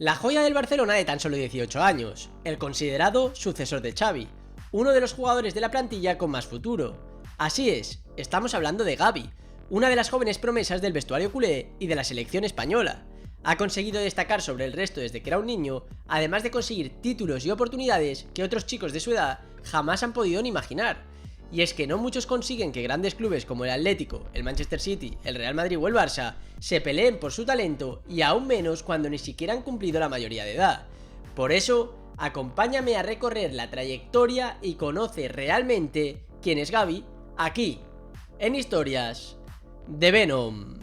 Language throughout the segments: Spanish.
La joya del Barcelona de tan solo 18 años, el considerado sucesor de Xavi, uno de los jugadores de la plantilla con más futuro. Así es, estamos hablando de Gavi, una de las jóvenes promesas del vestuario culé y de la selección española. Ha conseguido destacar sobre el resto desde que era un niño, además de conseguir títulos y oportunidades que otros chicos de su edad jamás han podido ni imaginar. Y es que no muchos consiguen que grandes clubes como el Atlético, el Manchester City, el Real Madrid o el Barça se peleen por su talento, y aún menos cuando ni siquiera han cumplido la mayoría de edad. Por eso, acompáñame a recorrer la trayectoria y conoce realmente quién es Gavi, aquí, en Historias de Venom.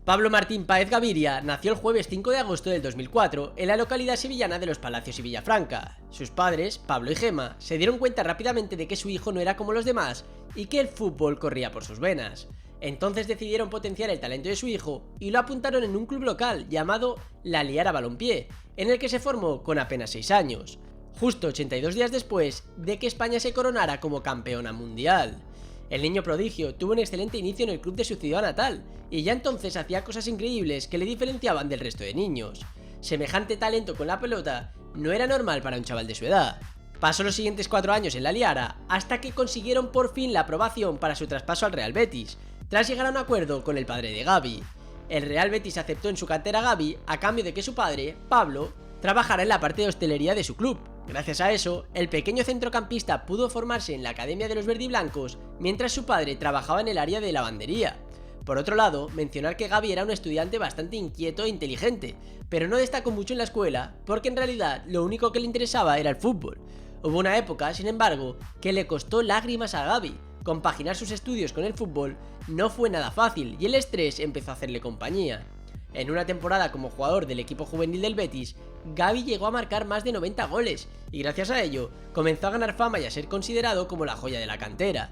Pablo Martín Páez Gaviria nació el jueves 5 de agosto del 2004 en la localidad sevillana de Los Palacios y Villafranca. Sus padres, Pablo y Gema, se dieron cuenta rápidamente de que su hijo no era como los demás y que el fútbol corría por sus venas. Entonces decidieron potenciar el talento de su hijo y lo apuntaron en un club local llamado La Liara Balompié, en el que se formó con apenas 6 años, justo 82 días después de que España se coronara como campeona mundial. El niño prodigio tuvo un excelente inicio en el club de su ciudad natal, y ya entonces hacía cosas increíbles que le diferenciaban del resto de niños. Semejante talento con la pelota no era normal para un chaval de su edad. Pasó los siguientes 4 años en la Liara, hasta que consiguieron por fin la aprobación para su traspaso al Real Betis, tras llegar a un acuerdo con el padre de Gavi. El Real Betis aceptó en su cantera a Gavi a cambio de que su padre, Pablo, trabajara en la parte de hostelería de su club. Gracias a eso, el pequeño centrocampista pudo formarse en la academia de los verdiblancos, mientras su padre trabajaba en el área de lavandería. Por otro lado, mencionar que Gavi era un estudiante bastante inquieto e inteligente, pero no destacó mucho en la escuela porque en realidad lo único que le interesaba era el fútbol. Hubo una época, sin embargo, que le costó lágrimas a Gavi. Compaginar sus estudios con el fútbol no fue nada fácil y el estrés empezó a hacerle compañía. En una temporada como jugador del equipo juvenil del Betis, Gavi llegó a marcar más de 90 goles y gracias a ello comenzó a ganar fama y a ser considerado como la joya de la cantera.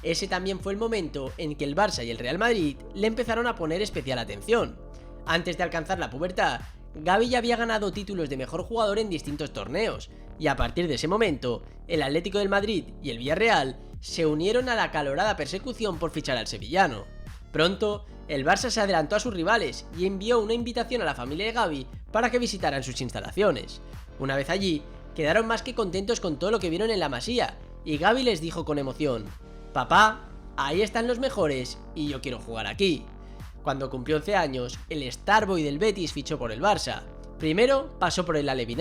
Ese también fue el momento en que el Barça y el Real Madrid le empezaron a poner especial atención. Antes de alcanzar la pubertad, Gavi ya había ganado títulos de mejor jugador en distintos torneos, y a partir de ese momento, el Atlético del Madrid y el Villarreal se unieron a la acalorada persecución por fichar al sevillano. Pronto, el Barça se adelantó a sus rivales y envió una invitación a la familia de Gavi para que visitaran sus instalaciones. Una vez allí, quedaron más que contentos con todo lo que vieron en la Masía, y Gavi les dijo con emoción: «Papá, ahí están los mejores y yo quiero jugar aquí». Cuando cumplió 11 años, el Starboy del Betis fichó por el Barça. Primero pasó por el Alevín,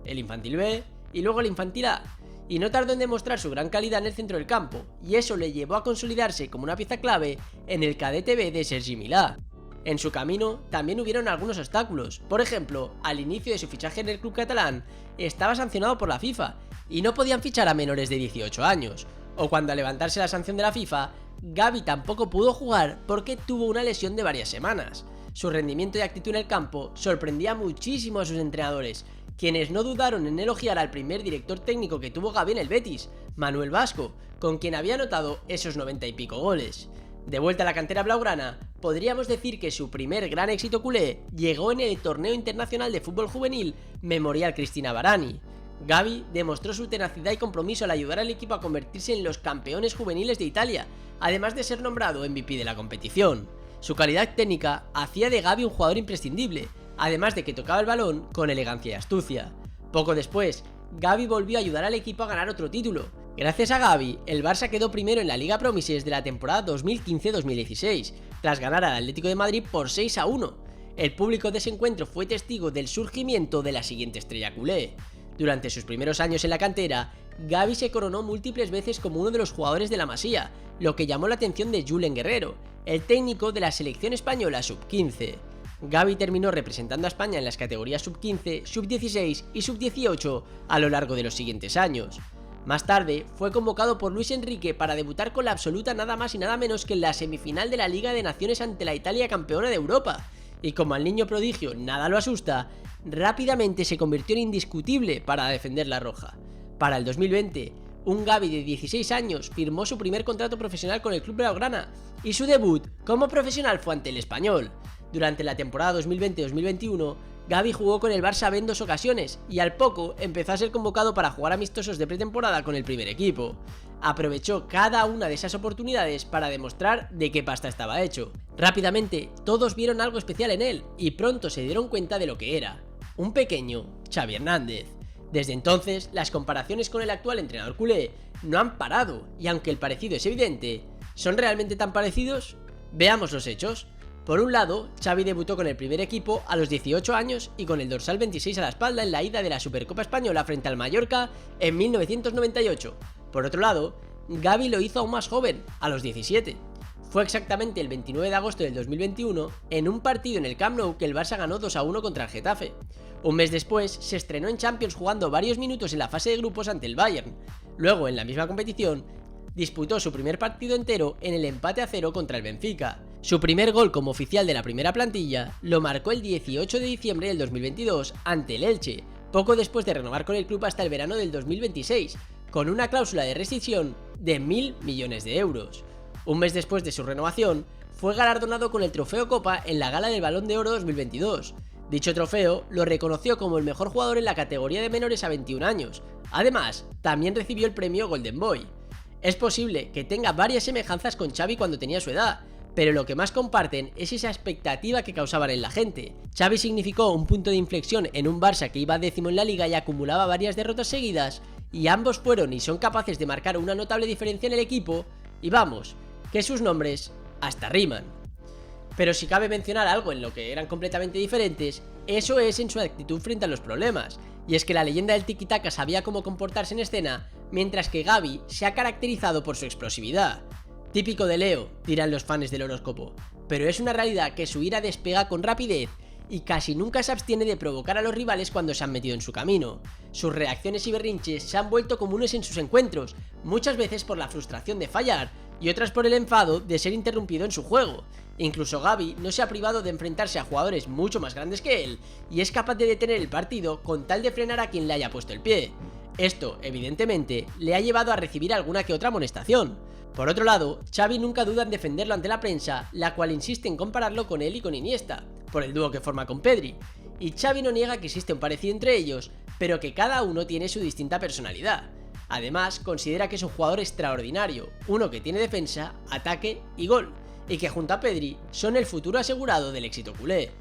el Infantil B y luego el Infantil A, y no tardó en demostrar su gran calidad en el centro del campo, y eso le llevó a consolidarse como una pieza clave en el Cadete B de Sergi Milà. En su camino también hubieron algunos obstáculos. Por ejemplo, al inicio de su fichaje en el club catalán, estaba sancionado por la FIFA y no podían fichar a menores de 18 años. O cuando al levantarse la sanción de la FIFA, Gavi tampoco pudo jugar porque tuvo una lesión de varias semanas. Su rendimiento y actitud en el campo sorprendía muchísimo a sus entrenadores, quienes no dudaron en elogiar al primer director técnico que tuvo Gavi en el Betis, Manuel Vasco, con quien había anotado esos 90 y pico goles. De vuelta a la cantera blaugrana, podríamos decir que su primer gran éxito culé llegó en el torneo internacional de fútbol juvenil Memorial Cristina Barani. Gavi demostró su tenacidad y compromiso al ayudar al equipo a convertirse en los campeones juveniles de Italia, además de ser nombrado MVP de la competición. Su calidad técnica hacía de Gavi un jugador imprescindible, además de que tocaba el balón con elegancia y astucia. Poco después, Gavi volvió a ayudar al equipo a ganar otro título. Gracias a Gavi, el Barça quedó primero en la Liga Promises de la temporada 2015-2016, tras ganar al Atlético de Madrid por 6-1. El público de ese encuentro fue testigo del surgimiento de la siguiente estrella culé. Durante sus primeros años en la cantera, Gavi se coronó múltiples veces como uno de los jugadores de la Masía, lo que llamó la atención de Julen Guerrero, el técnico de la selección española sub-15. Gavi terminó representando a España en las categorías sub-15, sub-16 y sub-18 a lo largo de los siguientes años. Más tarde, fue convocado por Luis Enrique para debutar con la absoluta nada más y nada menos que en la semifinal de la Liga de Naciones ante la Italia campeona de Europa, y como al niño prodigio nada lo asusta, rápidamente se convirtió en indiscutible para defender la roja. Para el 2020, un Gavi de 16 años firmó su primer contrato profesional con el club blaugrana, y su debut como profesional fue ante el Español. Durante la temporada 2020-2021, Gavi jugó con el Barça B en 2 ocasiones y al poco empezó a ser convocado para jugar amistosos de pretemporada con el primer equipo. Aprovechó cada una de esas oportunidades para demostrar de qué pasta estaba hecho. Rápidamente, todos vieron algo especial en él y pronto se dieron cuenta de lo que era: un pequeño Xavi Hernández. Desde entonces, las comparaciones con el actual entrenador culé no han parado y aunque el parecido es evidente, ¿son realmente tan parecidos? Veamos los hechos. Por un lado, Xavi debutó con el primer equipo a los 18 años y con el dorsal 26 a la espalda en la ida de la Supercopa Española frente al Mallorca en 1998. Por otro lado, Gavi lo hizo aún más joven, a los 17. Fue exactamente el 29 de agosto del 2021, en un partido en el Camp Nou que el Barça ganó 2-1 contra el Getafe. Un mes después, se estrenó en Champions jugando varios minutos en la fase de grupos ante el Bayern. Luego, en la misma competición, disputó su primer partido entero en el empate a 0 contra el Benfica. Su primer gol como oficial de la primera plantilla lo marcó el 18 de diciembre del 2022 ante el Elche, poco después de renovar con el club hasta el verano del 2026, con una cláusula de rescisión de 1.000 millones de euros. Un mes después de su renovación, fue galardonado con el Trofeo Copa en la gala del Balón de Oro 2022. Dicho trofeo lo reconoció como el mejor jugador en la categoría de menores a 21 años. Además, también recibió el premio Golden Boy. Es posible que tenga varias semejanzas con Xavi cuando tenía su edad, pero lo que más comparten es esa expectativa que causaban en la gente. Xavi significó un punto de inflexión en un Barça que iba décimo en la liga y acumulaba varias derrotas seguidas, y ambos fueron y son capaces de marcar una notable diferencia en el equipo, y vamos, que sus nombres hasta riman. Pero si cabe mencionar algo en lo que eran completamente diferentes, eso es en su actitud frente a los problemas, y es que la leyenda del tiki-taka sabía cómo comportarse en escena, mientras que Gavi se ha caracterizado por su explosividad. Típico de Leo, dirán los fans del horóscopo, pero es una realidad que su ira despega con rapidez y casi nunca se abstiene de provocar a los rivales cuando se han metido en su camino. Sus reacciones y berrinches se han vuelto comunes en sus encuentros, muchas veces por la frustración de fallar y otras por el enfado de ser interrumpido en su juego. Incluso Gavi no se ha privado de enfrentarse a jugadores mucho más grandes que él y es capaz de detener el partido con tal de frenar a quien le haya puesto el pie. Esto, evidentemente, le ha llevado a recibir alguna que otra amonestación. Por otro lado, Xavi nunca duda en defenderlo ante la prensa, la cual insiste en compararlo con él y con Iniesta, por el dúo que forma con Pedri, y Xavi no niega que existe un parecido entre ellos, pero que cada uno tiene su distinta personalidad. Además, considera que es un jugador extraordinario, uno que tiene defensa, ataque y gol, y que junto a Pedri son el futuro asegurado del éxito culé.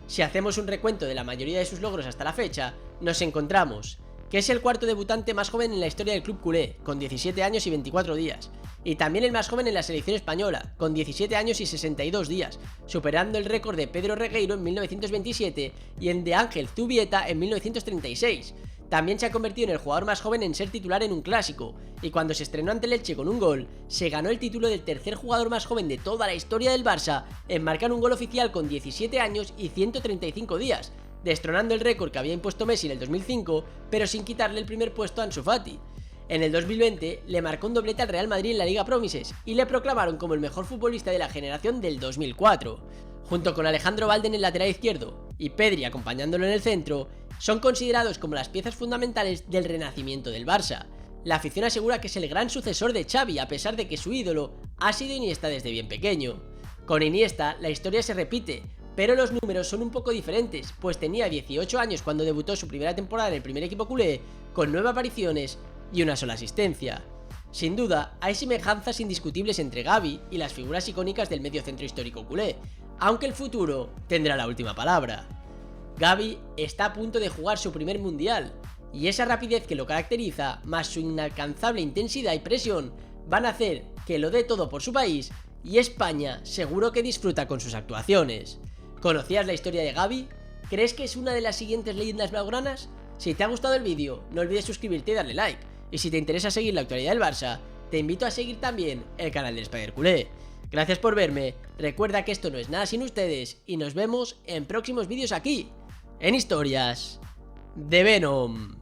Si hacemos un recuento de la mayoría de sus logros hasta la fecha, nos encontramos que es el cuarto debutante más joven en la historia del club culé, con 17 años y 24 días, y también el más joven en la selección española, con 17 años y 62 días, superando el récord de Pedro Regueiro en 1927 y el de Ángel Zubieta en 1936. También se ha convertido en el jugador más joven en ser titular en un clásico, y cuando se estrenó ante el Elche con un gol, se ganó el título del tercer jugador más joven de toda la historia del Barça en marcar un gol oficial con 17 años y 135 días, destronando el récord que había impuesto Messi en el 2005, pero sin quitarle el primer puesto a Ansu Fati. En el 2020 le marcó un doblete al Real Madrid en la Liga Promises y le proclamaron como el mejor futbolista de la generación del 2004. Junto con Alejandro Balde en el lateral izquierdo y Pedri acompañándolo en el centro, son considerados como las piezas fundamentales del renacimiento del Barça. La afición asegura que es el gran sucesor de Xavi a pesar de que su ídolo ha sido Iniesta desde bien pequeño. Con Iniesta la historia se repite, pero los números son un poco diferentes, pues tenía 18 años cuando debutó su primera temporada en el primer equipo culé, con 9 apariciones y una sola asistencia. Sin duda, hay semejanzas indiscutibles entre Gavi y las figuras icónicas del mediocentro histórico culé, aunque el futuro tendrá la última palabra. Gavi está a punto de jugar su primer mundial, y esa rapidez que lo caracteriza, más su inalcanzable intensidad y presión, van a hacer que lo dé todo por su país, y España seguro que disfruta con sus actuaciones. ¿Conocías la historia de Gavi? ¿Crees que es una de las siguientes leyendas blaugranas? Si te ha gustado el vídeo, no olvides suscribirte y darle like, y si te interesa seguir la actualidad del Barça, te invito a seguir también el canal del Spider Culé. Gracias por verme, recuerda que esto no es nada sin ustedes, y nos vemos en próximos vídeos aquí, en Historias de Venom.